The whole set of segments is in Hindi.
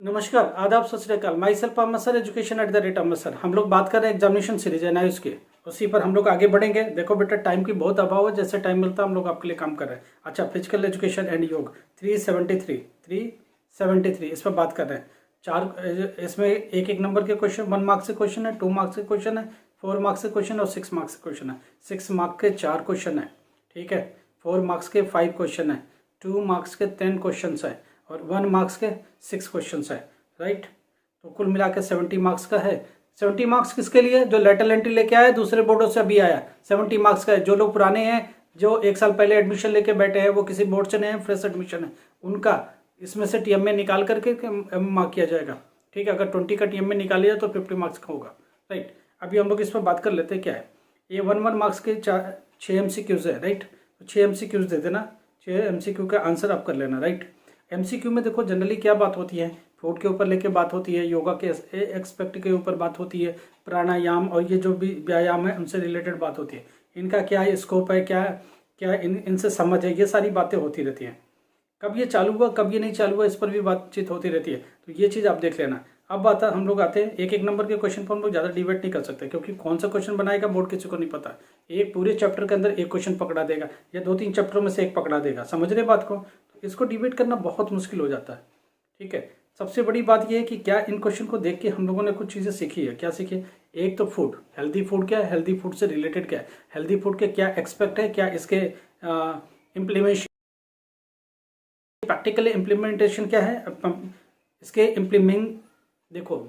नमस्कार, आदाब, सत श्री अकाल। My self Amritsar education @Amritsar. हम लोग बात कर रहे हैं एग्जामिनेशन सीरीज है नाइस के, उसी पर हम लोग आगे बढ़ेंगे। देखो बेटा, टाइम की बहुत अभाव है, जैसे टाइम मिलता है हम लोग आपके लिए काम कर रहे हैं। अच्छा, फिजिकल एजुकेशन एंड योग 373 इस पर बात कर रहे हैं। चार इसमें एक एक नंबर के क्वेश्चन, 1 मार्क्स से क्वेश्चन है, 2 मार्क्स से क्वेश्चन है, 4 मार्क्स से क्वेश्चन और 6 मार्क्स से क्वेश्चन है। 6 मार्क्स के 4 क्वेश्चन है, ठीक है। 4 मार्क्स के 5 क्वेश्चन है, 2 मार्क्स के 10 क्वेश्चन है और 1 मार्क्स के 6 क्वेश्चन है, राइट। तो कुल मिला के 70 मार्क्स का है। 70 मार्क्स किसके लिए? जो लेटरल एंट्री लेके आया दूसरे बोर्डों से अभी आया, 70 मार्क्स का है। जो लोग पुराने हैं, जो 1 साल पहले एडमिशन लेके बैठे हैं, वो किसी बोर्ड से नहीं है, फ्रेश एडमिशन है, उनका इसमें से टीएमए निकाल करके मार्क किया जाएगा, ठीक है। अगर 20 का टीएमए निकाल लिया तो 50 मार्क्स का होगा, राइट। अभी हम लोग इस पर बात कर लेते हैं क्या है ये। 1 मार्क्स के 6 MCQs है, राइट। 6 MCQs दे देना, 6 MCQ का आंसर आप कर लेना, राइट। MCQ में देखो जनरली क्या बात होती है, फूड के ऊपर लेके बात होती है, योगा के एक्सपेक्ट के ऊपर बात होती है, प्राणायाम और ये जो भी व्यायाम है उनसे रिलेटेड बात होती है। इनका क्या स्कोप है, क्या क्या इनसे समझ है, ये सारी बातें होती रहती हैं। कब ये चालू हुआ, कब ये नहीं चालू हुआ, इस पर भी बातचीत होती रहती है। तो ये चीज़ आप देख लेना। अब हम लोग आते हैं एक एक नंबर के क्वेश्चन पर। हम लोग ज़्यादा डिबेट नहीं कर सकते, क्योंकि कौन सा क्वेश्चन बनाएगा बोर्ड किसी को नहीं पता। एक पूरे चैप्टर के अंदर एक क्वेश्चन पकड़ा देगा या 2-3 चैप्टरों में से एक पकड़ा देगा, समझ रहे बात को। तो इसको डिबेट करना बहुत मुश्किल हो जाता है, ठीक है। सबसे बड़ी बात यह है कि क्या इन क्वेश्चन को देख के हम लोगों ने कुछ चीज़ें सीखी है। क्या सीखी है? एक तो फूड, हेल्दी फूड क्या है, हेल्दी फूड से रिलेटेड क्या है, हेल्दी फूड के क्या एक्सपेक्ट है, क्या इसके इम्प्लीमेशन, प्रैक्टिकल इम्प्लीमेंटेशन क्या है, इसके देखो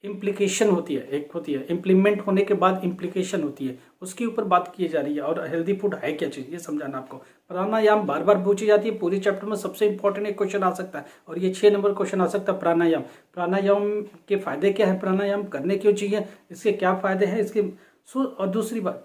इम्प्लीकेशन होती है, एक होती है इम्प्लीमेंट होने के बाद इम्प्लीकेशन होती है, उसके ऊपर बात की जा रही है। और हेल्दी फूड है क्या चीज़, ये समझाना आपको। प्राणायाम बार बार पूछी जाती है, पूरी चैप्टर में सबसे इंपॉर्टेंट एक क्वेश्चन आ सकता है और ये 6 नंबर क्वेश्चन आ सकता है। प्राणायाम, प्राणायाम के फायदे क्या है, प्राणायाम करने क्यों चाहिए, इसके क्या फायदे हैं इसके। और दूसरी बात,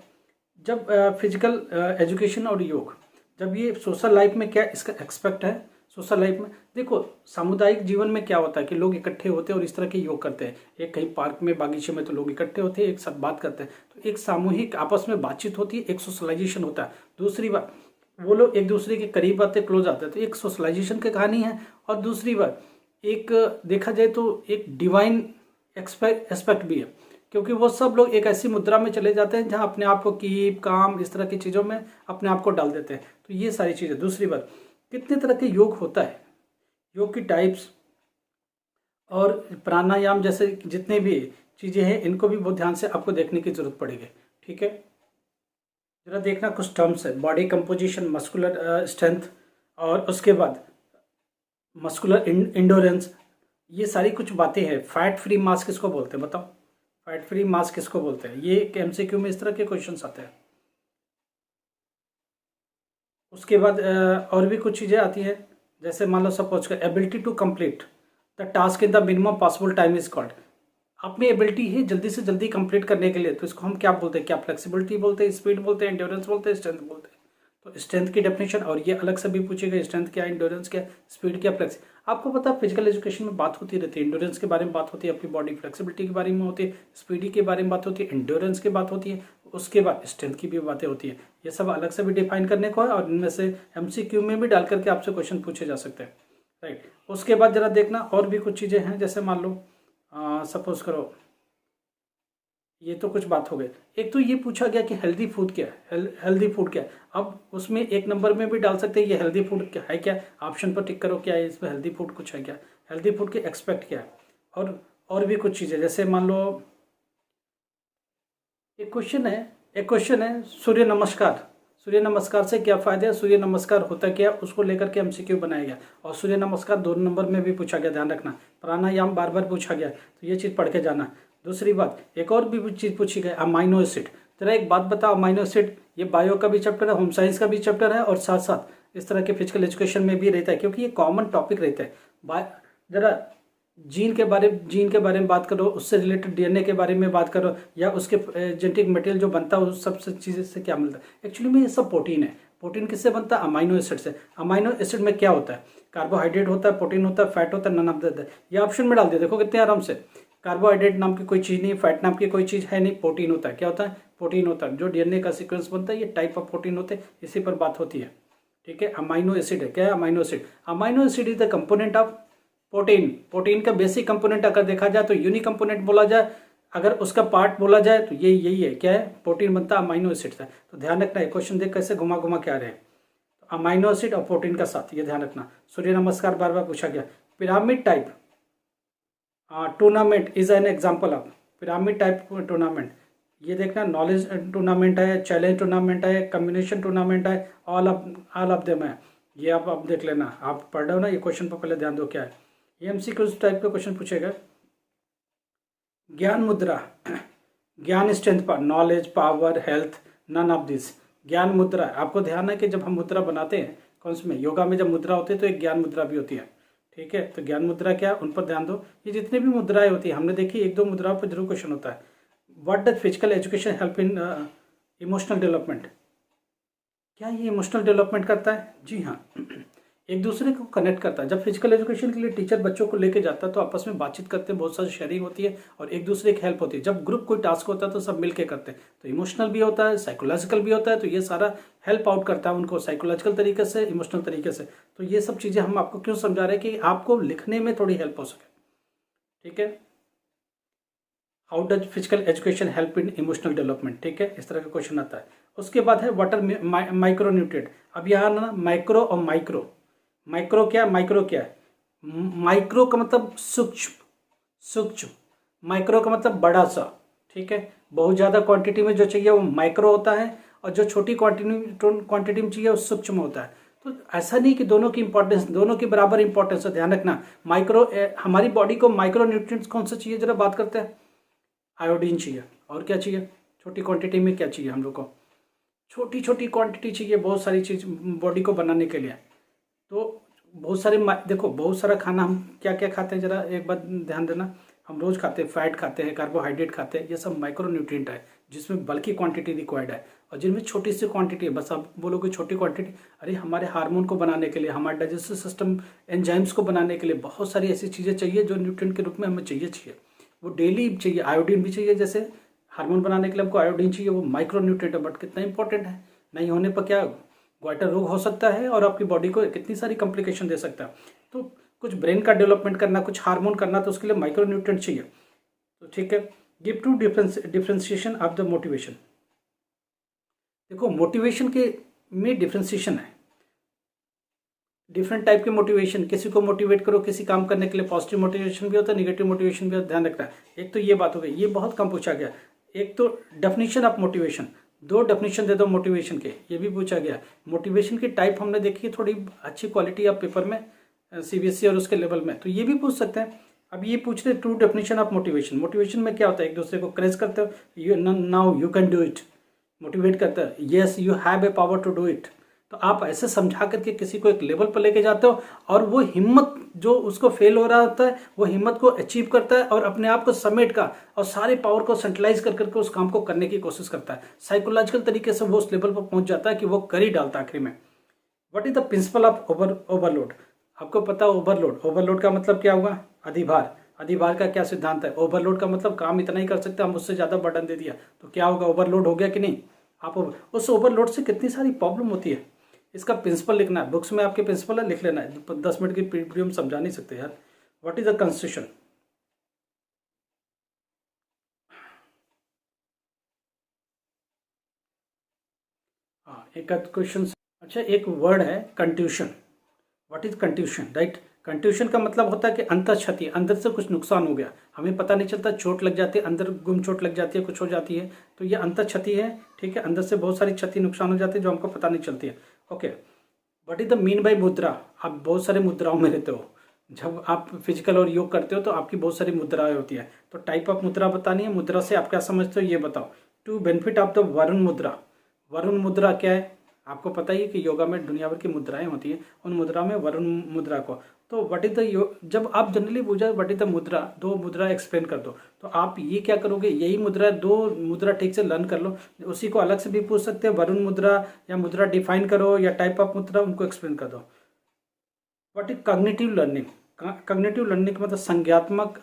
जब फिजिकल एजुकेशन और योग, जब ये सोशल लाइफ में क्या इसका एक्सपेक्ट है। सोशल लाइफ में देखो, सामुदायिक जीवन में क्या होता है कि लोग इकट्ठे होते हैं और इस तरह के योग करते हैं। एक कहीं पार्क में, बागीचे में, तो लोग इकट्ठे होते हैं, एक साथ बात करते हैं, तो एक सामूहिक आपस में बातचीत होती है, एक सोशलाइजेशन होता है। दूसरी बात, वो लोग एक दूसरे के करीब आते, क्लोज आते हैं, तो एक सोशलाइजेशन की कहानी है। और दूसरी बात, एक देखा जाए तो एक डिवाइन एस्पेक्ट भी है, क्योंकि वो सब लोग एक ऐसी मुद्रा में चले जाते हैं जहाँ अपने आप को कीप काम इस तरह की चीज़ों में अपने आप को डाल देते हैं। तो ये सारी चीज़ें। दूसरी बात, कितने तरह के योग होता है, योग की टाइप्स और प्राणायाम जैसे जितने भी चीज़ें हैं, इनको भी बहुत ध्यान से आपको देखने की जरूरत पड़ेगी, ठीक है। जरा देखना, कुछ टर्म्स है, बॉडी कंपोजिशन, मस्कुलर स्ट्रेंथ, और उसके बाद मस्कुलर इंडोरेंस, ये सारी कुछ बातें हैं। फैट फ्री मास किसको बोलते हैं बताओ, फैट फ्री मास किसको बोलते हैं। ये MCQ में इस तरह के क्वेश्चंस आते हैं। उसके बाद और भी कुछ चीज़ें आती हैं, जैसे मान लो सपोज कर ability to complete the task in the minimum possible time is called. आप में एबिलिटी है जल्दी से जल्दी कंप्लीट करने के लिए, तो इसको हम क्या बोलते हैं, क्या फ्लेक्सिबिलिटी बोलते हैं, स्पीड बोलते हैं, एंड्योरेंस बोलते हैं, स्ट्रेंथ बोलते हैं। तो स्ट्रेंथ की डेफिनेशन, और ये अलग से भी पूछेगा, स्ट्रेंथ क्या, एंड्योरेंस क्या, स्पीड क्या, फ्लेक्स। आपको पता है फिजिकल एजुकेशन में बात होती रहती है, एंड्योरेंस के बारे में बात होती है, अपनी बॉडी फ्लेक्सिबिलिटी के बारे में होती है, स्पीडी के बारे में बात होती है, एंड्योरेंस की बात होती है, उसके बाद स्ट्रेंथ की भी बातें होती है। ये सब अलग से भी डिफाइन करने को है, और इनमें से MCQ में भी डाल करके आपसे क्वेश्चन पूछे जा सकते हैं, राइट। उसके बाद जरा देखना और भी कुछ चीज़ें हैं, जैसे मान लो सपोज करो, ये तो कुछ बात हो गई। एक तो ये पूछा गया कि हेल्दी फूड क्या है, हेल्दी फूड क्या है। अब उसमें एक नंबर में भी डाल सकते हैं, ये हेल्दी फूड क्या है, क्या ऑप्शन पर टिक करो, क्या है इसमें हेल्दी फूड कुछ है क्या, हेल्दी फूड के एक्सपेक्ट क्या है। और भी कुछ चीज़ें, जैसे मान लो एक क्वेश्चन है सूर्य नमस्कार, सूर्य नमस्कार से क्या फायदा है, सूर्य नमस्कार होता क्या, उसको लेकर के MCQ बनाया गया। और सूर्य नमस्कार 2 नंबर में भी पूछा गया, ध्यान रखना। प्राणायाम बार बार पूछा गया, तो ये चीज़ पढ़ के जाना। दूसरी बात, एक और भी चीज़ पूछी गई, अमाइनो एसिड। जरा एक बात बताओ, अमाइनो एसिड ये बायो का भी चैप्टर है, होम साइंस का भी चैप्टर है, और साथ साथ इस तरह के फिजिकल एजुकेशन में भी रहता है, क्योंकि ये कॉमन टॉपिक रहता है। जरा जीन के बारे में बात करो, उससे रिलेटेड DNA के बारे में बात करो, या उसके जेनेटिक मटेरियल जो बनता है उस सब चीज़ें से क्या मिलता है। एक्चुअली में ये सब प्रोटीन है। प्रोटीन किससे बनता है? अमाइनो एसिड से। अमाइनो एसिड में क्या होता है? कार्बोहाइड्रेट होता है, प्रोटीन होता है, फैट होता है, नन ऑफ दैट। ये ऑप्शन में डाल दिया, देखो कितने आराम से। कार्बोहाइड्रेट नाम की कोई चीज़ नहीं, फैट नाम की कोई चीज़ है नहीं, प्रोटीन होता है। क्या होता है? प्रोटीन होता है। जो DNA का सीक्वेंस बनता है, ये टाइप ऑफ प्रोटीन होते हैं, इसी पर बात होती है, ठीक है। अमाइनो एसिड है, क्या है? Amino acid. Amino acid is the component of protein, protein का बेसिक कंपोनेंट अगर देखा जाए तो यूनिक कंपोनेंट बोला जाए, अगर उसका पार्ट बोला जाए तो यही है, क्या है, प्रोटीन बनता है अमाइनो एसिड से। तो ध्यान रखना है, क्वेश्चन देख कैसे घुमा घुमा के आ रहे हैं, तो अमाइनो एसिड और प्रोटीन का साथ, ये ध्यान रखना। सूर्य नमस्कार बार बार पूछा गया। Pyramid type tournament is an example of pyramid type tournament. ये देखना, नॉलेज टूर्नामेंट है, चैलेंज टूर्नामेंट है, कम्बिनेशन टूर्नामेंट है, ऑल ऑफ देम है। ये आप देख लेना, आप पढ़ रहे हो ना, ये क्वेश्चन पर पहले ध्यान दो क्या है। ये एमसीक्यू टाइप का क्वेश्चन पूछेगा। ज्ञान मुद्रा, ज्ञान स्ट्रेंथ पर, knowledge, power, health, none of this. ज्ञान मुद्रा, आपको ध्यान है कि जब हम मुद्रा बनाते हैं कौन से में, योगा में जब मुद्रा होती है तो एक ज्ञान मुद्रा भी होती है, ठीक है। तो ज्ञान मुद्रा क्या, उन पर ध्यान दो। ये जितनी भी मुद्राएं होती है हमने देखी, एक दो मुद्राओं पर जरूर क्वेश्चन होता है। What does physical education help in emotional development. क्या ये इमोशनल डेवलपमेंट करता है? जी हाँ, एक दूसरे को कनेक्ट करता है। जब फिजिकल एजुकेशन के लिए टीचर बच्चों को लेके जाता है तो आपस में बातचीत करते हैं, बहुत सारी शेयरिंग होती है और एक दूसरे की हेल्प होती है। जब ग्रुप कोई टास्क होता है तो सब मिलके करते हैं, तो इमोशनल भी होता है, साइकोलॉजिकल भी होता है। तो ये सारा हेल्प आउट करता है उनको साइकोलॉजिकल तरीके से, इमोशनल तरीके से। तो ये सब चीज़ें हम आपको क्यों समझा रहे हैं कि आपको लिखने में थोड़ी हेल्प हो सके, ठीक है। How does physical education help in emotional development, ठीक है, इस तरह का क्वेश्चन आता है। उसके बाद है वाटर माइक्रो न्यूट्रिएंट। अब यहाँ ना माइक्रो और माइक्रो, माइक्रो क्या, माइक्रो क्या है, माइक्रो का मतलब सूक्ष्म, सूक्ष्म, माइक्रो का मतलब बड़ा सा, ठीक है। बहुत ज़्यादा क्वांटिटी में जो चाहिए वो माइक्रो होता है और जो छोटी क्वांटिटी में चाहिए वो सूक्ष्म होता है। तो ऐसा नहीं कि दोनों की इंपॉर्टेंस, दोनों की बराबर इंपॉर्टेंस है, ध्यान रखना। माइक्रो, हमारी बॉडी को माइक्रो न्यूट्रिएंट्स कौन सा चाहिए जरा बात करते हैं। आयोडीन चाहिए, और क्या चाहिए, छोटी क्वांटिटी में क्या चाहिए हम लोग को, छोटी छोटी क्वांटिटी चाहिए बहुत सारी चीज़ बॉडी को बनाने के लिए। तो बहुत सारे देखो, बहुत सारा खाना हम क्या क्या खाते हैं जरा एक बात ध्यान देना। हम रोज़ खाते हैं, फैट खाते हैं, कार्बोहाइड्रेट खाते हैं, ये सब माइक्रो न्यूट्रिएंट है जिसमें बल्कि क्वांटिटी रिक्वायर्ड है और जिनमें छोटी सी क्वांटिटी है। बस आप बोलोगे छोटी क्वांटिटी, अरे हमारे हार्मोन को बनाने के लिए, हमारे डाइजेस्टिव सिस्टम एंजाइम्स को बनाने के लिए बहुत सारी ऐसी चीज़ें चाहिए जो न्यूट्रिएंट के रूप में हमें चाहिए, वो डेली चाहिए। आयोडीन भी चाहिए, जैसे हार्मोन बनाने के लिए हमको आयोडीन चाहिए, वो माइक्रो न्यूट्रिएंट है, बट कितना इंपॉर्टेंट है। नहीं होने पर क्या ग्वाइटर रोग हो सकता है और आपकी बॉडी को कितनी सारी कॉम्प्लिकेशन दे सकता है। तो कुछ ब्रेन का डेवलपमेंट करना, कुछ हार्मोन करना, तो उसके लिए माइक्रो न्यूट्रिएंट चाहिए, तो ठीक है। Give to differentiation of the motivation. देखो मोटिवेशन के में डिफ्रेंसिएशन है, डिफरेंट टाइप के मोटिवेशन। किसी को मोटिवेट करो किसी काम करने के लिए, पॉजिटिव मोटिवेशन भी होता है, नेगेटिव मोटिवेशन भी होता है, ध्यान रखना है। एक तो ये बात हो गई, ये बहुत कम पूछा गया। एक तो डेफिनेशन ऑफ मोटिवेशन, दो डेफिनेशन दे दो मोटिवेशन के, ये भी पूछा गया। मोटिवेशन की टाइप हमने देखी थोड़ी अच्छी क्वालिटी ऑफ पेपर में, सीबीएसई और उसके लेवल में, तो ये भी पूछ सकते हैं। अब ये पूछ रहे two definition of motivation. Motivation में क्या होता है, एक दूसरे को क्रेज करते हो, you now you can do it, motivate करता है, yes you have a power to do it. तो आप ऐसे समझा करके किसी को एक लेवल पर लेके जाते हो और वो हिम्मत जो उसको फेल हो रहा होता है वो हिम्मत को अचीव करता है और अपने आप को समेट का और सारे पावर को सेंट्रलाइज कर करके उस काम को करने की कोशिश करता है। साइकोलॉजिकल तरीके से वो उस लेवल पर पहुंच जाता है कि वो कर ही डालता है आखिरी में। What is the principle of overload. आपको पता है ओवरलोड, ओवरलोड का मतलब क्या हुआ, अधिभार। अधिभार का क्या सिद्धांत है, ओवरलोड का मतलब काम इतना ही कर सकते हम, उससे ज़्यादा बर्डन दे दिया तो क्या होगा, ओवरलोड हो गया कि नहीं। आप उस ओवरलोड से कितनी सारी प्रॉब्लम होती है, इसका प्रिंसिपल लिखना है। बुक्स में आपके प्रिंसिपल है, लिख लेना है। 10 मिनट की वीडियो में समझा नहीं सकते यार। What is the constitution. हाँ, एक क्वेश्चन। अच्छा, एक वर्ड है contusion. What is contusion, right. Contusion का मतलब होता है कि अंतर क्षति, अंदर से कुछ नुकसान हो गया, हमें पता नहीं चलता, चोट लग जाती है, अंदर गुम चोट लग जाती है, कुछ हो जाती है, तो ये अंतर क्षति है, ठीक है। अंदर से बहुत सारी क्षति नुकसान हो जाती है जो हमको पता नहीं चलती है, okay. What is the mean by मुद्रा। आप बहुत सारे मुद्राओं में रहते हो, जब आप फिजिकल और योग करते हो तो आपकी बहुत सारी मुद्राएं होती है, तो टाइप ऑफ मुद्रा बतानी है। मुद्रा से आप क्या समझते हो ये बताओ। Two benefit of the Varun mudra. Varun मुद्रा क्या है, आपको पता ही है कि योगा में दुनिया भर की मुद्राएं होती हैं, उन मुद्रा में वरुण मुद्रा को। तो व्हाट इज द, जब आप जनरली पूछा व्हाट इज द मुद्रा, दो मुद्रा एक्सप्लेन कर दो, तो आप ये क्या करोगे, यही मुद्रा, दो मुद्रा ठीक से लर्न कर लो। उसी को अलग से भी पूछ सकते हैं, वरुण मुद्रा या मुद्रा डिफाइन करो या टाइप ऑफ मुद्रा, उनको एक्सप्लेन कर दो। What is cognitive learning. Cognitive learning का मतलब संज्ञात्मक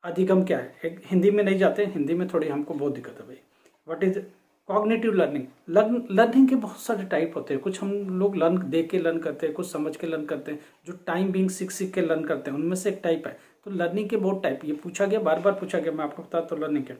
अधिगम क्या है। एक हिंदी में नहीं जाते, हिंदी में थोड़ी हमको बहुत दिक्कत है भाई। What is cognitive learning, learning के बहुत सारे टाइप होते हैं। कुछ हम लोग लर्न देख के लर्न करते हैं, कुछ समझ के लर्न करते हैं, जो टाइम बीइंग सीख सीख के लर्न करते हैं, उनमें से एक टाइप है। तो लर्निंग के बहुत टाइप, ये पूछा गया, बार बार पूछा गया, मैं आपको बताता हूँ लर्निंग के।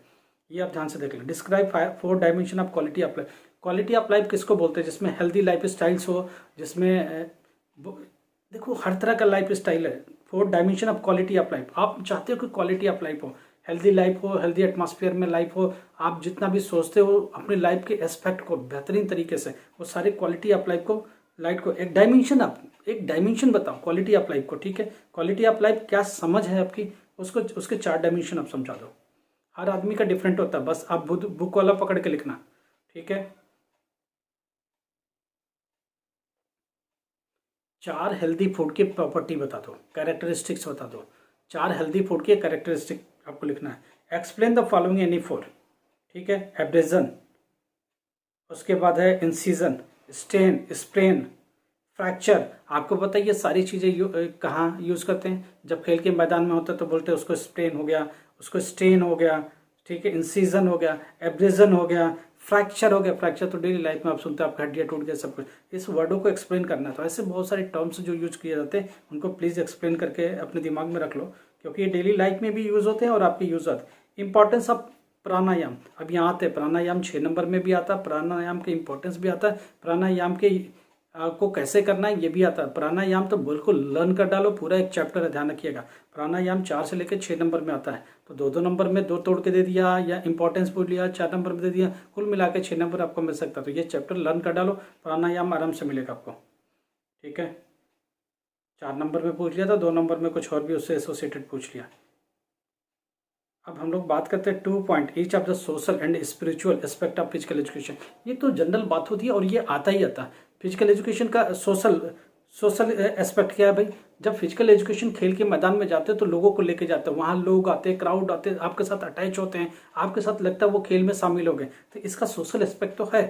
ये आप ध्यान से देख लें। Describe 4 dimension of quality of life. Quality of life किसको बोलते हैं? जिसमें हेल्दी लाइफ स्टाइल्स हो, जिसमें देखो हर तरह का लाइफ स्टाइल है। 4 dimension of quality of life. आप चाहते हो कि क्वालिटी ऑफ लाइफ हो, हेल्दी लाइफ हो, हेल्दी एटमॉस्फेयर में लाइफ हो, आप जितना भी सोचते हो अपनी लाइफ के एस्पेक्ट को बेहतरीन तरीके से, वो सारी क्वालिटी ऑफ लाइफ को, लाइफ को एक डायमेंशन बताओ क्वालिटी ऑफ लाइफ को। ठीक है, क्वालिटी ऑफ लाइफ क्या समझ है आपकी, उसको उसके 4 डायमेंशन आप समझा दो। हर आदमी का डिफरेंट होता है, बस आप बुक वाला पकड़ के लिखना। ठीक है, 4 हेल्दी फूड की प्रॉपर्टी बता दो, कैरेक्टरिस्टिक्स बता दो। 4 हेल्दी फूड के कैरेक्टरिस्टिक आपको लिखना है। Explain the following any 4। ठीक है, एब्रेजन, उसके बाद है इंसीजन, स्टेन, स्प्रेन, फ्रैक्चर। आपको पता है ये सारी चीज़ें कहाँ यूज़ करते हैं? जब खेल के मैदान में होता है तो बोलते हैं उसको स्प्रेन हो गया, उसको स्टेन हो गया, ठीक है, इंसीजन हो गया, एब्रेजन हो गया, फ्रैक्चर हो गया। फ्रैक्चर तो डेली लाइफ में आप सुनते हैं, आपका हड्डियाँ टूट गया, सब कुछ। इस वर्डों को एक्सप्लेन करना है। तो ऐसे बहुत सारे टर्म्स जो यूज किए जाते हैं उनको प्लीज़ एक्सप्लेन करके अपने दिमाग में रख लो, क्योंकि ये डेली लाइफ में भी यूज़ होते हैं और आपके यूज़ होते हैं। इंपॉर्टेंस ऑफ प्राणायाम, अब यहाँ आते हैं। प्राणायाम 6 नंबर में भी आता है, प्राणायाम के इंपॉर्टेंस भी आता है, प्राणायाम के को कैसे करना है ये भी आता है। प्राणायाम तो बिल्कुल लर्न कर डालो, पूरा एक चैप्टर है, ध्यान रखिएगा। प्राणायाम 4 से लेकर 6 नंबर में आता है, तो 2-2 नंबर में 2 तोड़ के दे दिया, या इंपॉर्टेंस पूछ लिया 4 नंबर में दे दिया, कुल मिला के 6 नंबर आपको मिल सकता है। तो ये चैप्टर लर्न कर डालो, प्राणायाम आराम से मिलेगा आपको। ठीक है, 4 नंबर में पूछ लिया था, 2 नंबर में कुछ और भी उससे एसोसिएटेड पूछ लिया। अब हम लोग बात करते हैं 2 point, each of the social and spiritual aspect of physical education. ये तो जनरल बात होती है और ये आता ही आता है। फिजिकल एजुकेशन का सोशल एस्पेक्ट क्या है भाई? जब फिजिकल एजुकेशन खेल के मैदान में जाते हैं तो लोगों को लेके जाते हैं, वहाँ लोग आते हैं, क्राउड आते हैं, आपके साथ अटैच होते हैं, आपके साथ लगता है वो खेल में शामिल हो गए। तो इसका सोशल एस्पेक्ट तो है।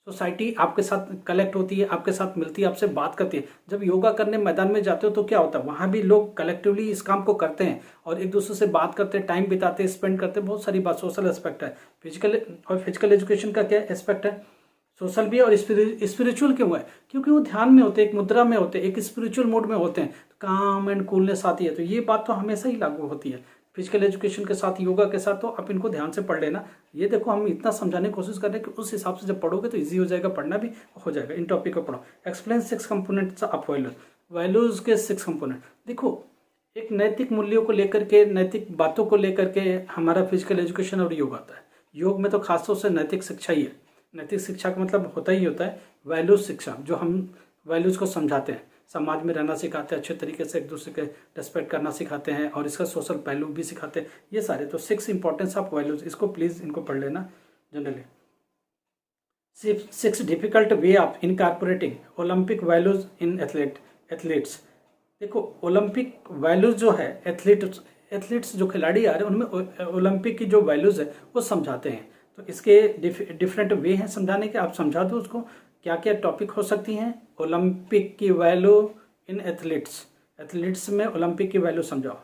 सोसाइटी आपके साथ कलेक्ट होती है, आपके साथ मिलती है, आपसे बात करती है। जब योगा करने मैदान में जाते हो तो क्या होता है, वहाँ भी लोग कलेक्टिवली इस काम को करते हैं और एक दूसरे से बात करते हैं, टाइम बिताते हैं, स्पेंड करते हैं, बहुत सारी बात सोशल एस्पेक्ट है। फिजिकल एजुकेशन का क्या एस्पेक्ट है? सोशल भी है और स्पिरिचुअल क्यों है? क्योंकि वो ध्यान में होते हैं, एक मुद्रा में होते हैं, एक स्पिरिचुअल मोड में होते हैं, तो काम एंड कूलनेस आती है। तो ये बात तो हमेशा ही लागू होती है फिजिकल एजुकेशन के साथ, योगा के साथ। तो आप इनको ध्यान से पढ़ लेना। ये देखो हम इतना समझाने की कोशिश कर रहे हैं कि उस हिसाब से जब पढ़ोगे तो इजी हो जाएगा, पढ़ना भी हो जाएगा। इन टॉपिक को पढ़ो। Explain 6 components of values. Values के 6 कंपोनेंट। देखो एक नैतिक मूल्यों को लेकर के, नैतिक बातों को लेकर के हमारा फिजिकल एजुकेशन और योग आता है। योग में तो खासतौर से नैतिक शिक्षा ही है। नैतिक शिक्षा का मतलब होता ही होता है वैल्यूज शिक्षा, जो हम वैल्यूज को समझाते हैं, समाज में रहना सिखाते हैं, अच्छे तरीके से एक दूसरे के रिस्पेक्ट करना सिखाते हैं और इसका सोशल पहलू भी सिखाते हैं। ये सारे तो 6 इंपॉर्टेंस ऑफ वैल्यूज, इसको प्लीज इनको पढ़ लेना generally. 6 difficult way of incorporating Olympic values in athletes. देखो ओलंपिक वैल्यूज जो है, एथलीट्स जो खिलाड़ी आ रहे हैं उनमें ओलंपिक की जो वैल्यूज है वो समझाते हैं। तो इसके डिफरेंट वे हैं समझाने के, आप समझा दो उसको। क्या क्या टॉपिक हो सकती हैं? ओलंपिक की वैल्यू इन एथलीट्स में ओलंपिक की वैल्यू समझाओ।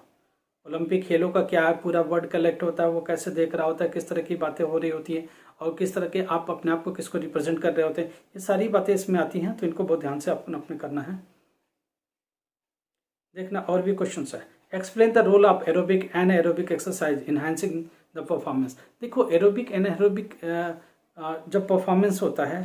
ओलंपिक खेलों का क्या पूरा वर्ड कलेक्ट होता है, वो कैसे देख रहा होता है, किस तरह की बातें हो रही होती हैं और किस तरह के आप अपने आप को किसको रिप्रेजेंट कर रहे होते हैं, ये सारी बातें इसमें आती हैं। तो इनको बहुत ध्यान से अपने करना है, देखना। और भी क्वेश्चन है। Explain the role of aerobic and aerobic exercise enhancing the performance. देखो एरोबिक एंड एरोबिक जब परफॉर्मेंस होता है,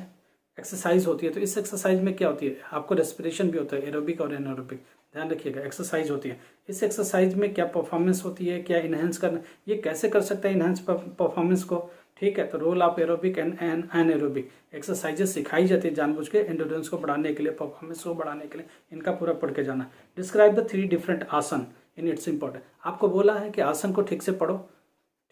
एक्सरसाइज होती है, तो इस एक्सरसाइज में क्या होती है, आपको रेस्पिरेशन भी होता है, एरोबिक और एनारोबिक, ध्यान रखिएगा। एक्सरसाइज होती है, इस एक्सरसाइज में क्या परफॉर्मेंस होती है, क्या इनहेंस करना, ये कैसे कर सकता है इनहेंस परफॉर्मेंस को। ठीक है, तो role of aerobic and anaerobic exercises सिखाई जाती है जानबूझ के, एंडोरेंस को बढ़ाने के लिए, परफॉर्मेंस को बढ़ाने के लिए। इनका पूरा पढ़ के जाना। डिस्क्राइब द 3 डिफरेंट आसन इन इट्स इंपॉर्टेंट। आपको बोला है कि आसन को ठीक से पढ़ो।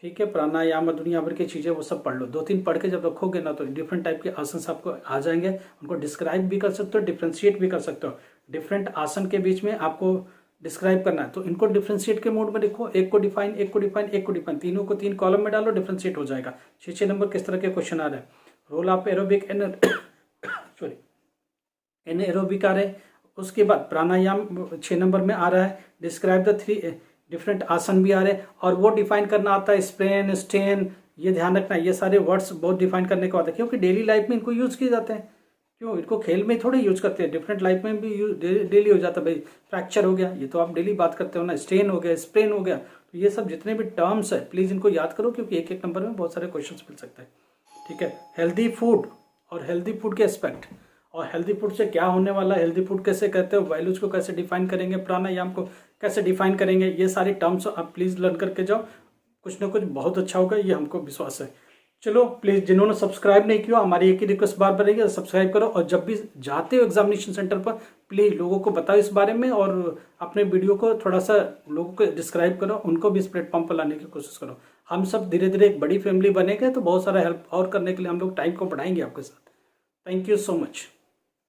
ठीक है, प्राणायाम और दुनिया भर की चीज़ें वो सब पढ़ लो। 2-3 पढ़ के जब रखोगे ना तो डिफरेंट टाइप के आसन आपको आ जाएंगे। उनको डिस्क्राइब भी कर सकते हो, डिफ्रेंशिएट भी कर सकते हो। डिफरेंट आसन के बीच में आपको डिस्क्राइब करना है, तो इनको डिफ्रेंशिएट के मोड में लिखो। एक को डिफाइन, एक को डिफाइन, एक को डिफाइन, तीनों को 3 कॉलम में डालो, डिफ्रेंशिएट हो जाएगा। 6 नंबर किस तरह के क्वेश्चन आ रहे हैं। रोल ऑफ एरोबिक एनारोबिक आ रहे हैं। उसके बाद प्राणायाम 6 नंबर में आ रहा है। डिस्क्राइब द 3 डिफरेंट आसन भी आ रहे हैं और वो डिफाइन करना आता है, स्प्रेन, स्टेन, ये ध्यान रखना, ये सारे वर्ड्स बहुत डिफाइन करने का होता है, क्योंकि डेली लाइफ में इनको यूज़ किए जाते हैं। क्यों, इनको खेल में थोड़ी यूज करते हैं, डिफरेंट लाइफ में भी डेली हो जाता है। भाई फ्रैक्चर हो गया, ये तो आप डेली बात करते हो ना, स्ट्रेन हो गया, स्प्रेन हो गया, तो ये सब जितने भी टर्म्स है प्लीज़ इनको याद करो, क्योंकि एक एक नंबर में बहुत सारे क्वेश्चन मिल सकते हैं। ठीक है, हेल्दी फूड और हेल्दी फूड के एस्पेक्ट, और हेल्दी फूड से क्या होने वाला है, हेल्दी फूड कैसे कहते हो, वैल्यूज को कैसे डिफाइन करेंगे, प्राणायाम को कैसे डिफाइन करेंगे, ये सारी टर्म्स आप प्लीज़ लर्न करके जाओ, कुछ ना कुछ बहुत अच्छा होगा, ये हमको विश्वास है। चलो प्लीज़, जिन्होंने सब्सक्राइब नहीं किया, हमारी एक ही रिक्वेस्ट बार रहेगी, सब्सक्राइब करो, और जब भी जाते हो एग्जामिनेशन सेंटर पर प्लीज़ लोगों को बताओ इस बारे में, और अपने वीडियो को थोड़ा सा लोगों को डिस्क्राइब करो, उनको भी इस प्लेटफॉर्म पर लाने की कोशिश करो। हम सब धीरे धीरे एक बड़ी फैमिली बनेंगे, तो बहुत सारा हेल्प और करने के लिए हम लोग टाइम को बढ़ाएंगे आपके साथ। Thank you so much.